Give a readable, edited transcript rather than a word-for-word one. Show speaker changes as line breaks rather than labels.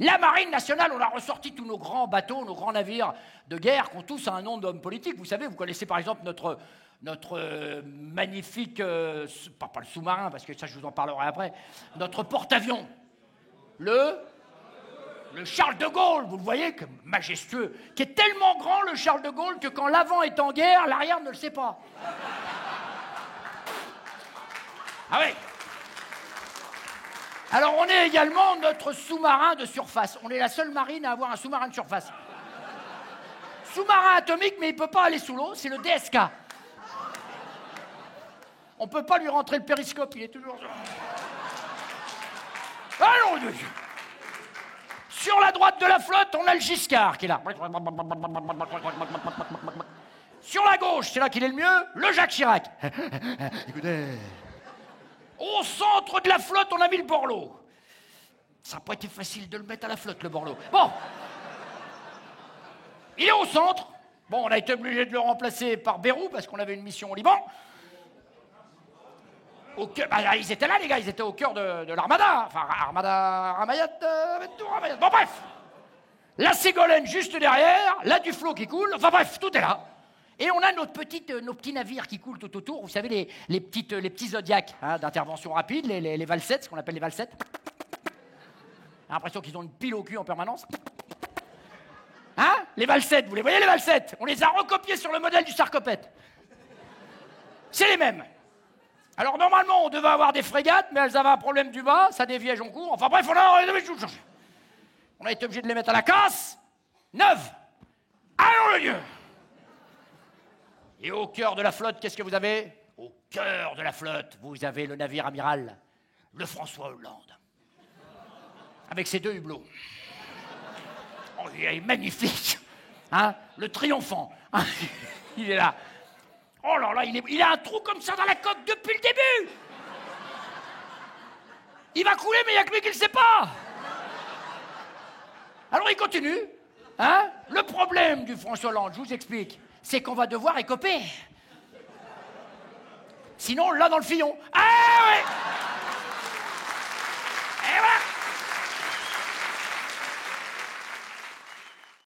La marine nationale, on a ressorti tous nos grands bateaux, nos grands navires de guerre qui ont tous un nom d'homme politique. Vous savez, vous connaissez par exemple notre magnifique, pas le sous-marin, parce que ça je vous en parlerai après, notre porte-avions, le Charles de Gaulle, vous le voyez, comme majestueux, qui est tellement grand le Charles de Gaulle que quand l'avant est en guerre, l'arrière ne le sait pas. Ah oui. Alors on est également notre sous-marin de surface. On est la seule marine à avoir un sous-marin de surface. Sous-marin atomique, mais il ne peut pas aller sous l'eau, c'est le DSK. On ne peut pas lui rentrer le périscope, il est toujours... Ah non, sur la droite de la flotte, on a le Giscard qui est là. Sur la gauche, c'est là qu'il est le mieux, le Jacques Chirac. Écoutez... Au centre de la flotte, on a mis le Borloo. Ça n'a pas été facile de le mettre à la flotte, le Borloo. Bon. Il est au centre. Bon, on a été obligé de le remplacer par Bérou, parce qu'on avait une mission au Liban. Ils étaient là, les gars, ils étaient au cœur de l'Armada. Enfin, Armada, Ramayat, Ramayat. Bon, bref. La Ségolène juste derrière, là, Duflo qui coule. Enfin, bref, tout est là. Et on a nos petits navires qui coulent tout autour. Vous savez, les petits Zodiacs d'intervention rapide, les valsettes, ce qu'on appelle les valsettes. J'ai l'impression qu'ils ont une pile au cul en permanence. Hein? Les valsettes, vous les voyez, les valsettes? On les a recopiés sur le modèle du Sarcopète. C'est les mêmes. Alors, normalement, on devait avoir des frégates, mais elles avaient un problème du bas, ça déviait Joncourt. Enfin, bref, on a été obligé de les mettre à la casse. Neuves. Allons le Dieu! Et au cœur de la flotte, qu'est-ce que vous avez? Au cœur de la flotte, vous avez le navire amiral, le François Hollande, avec ses 2 hublots. Oh, il est magnifique, hein? Le triomphant, il est là. Oh là là, il a un trou comme ça dans la coque depuis le début. Il va couler, mais il n'y a que lui qui ne le sait pas. Alors il continue, hein? Le problème du François Hollande, je vous explique, c'est qu'on va devoir écoper. Sinon, on l'a dans le fillon. Ah ouais!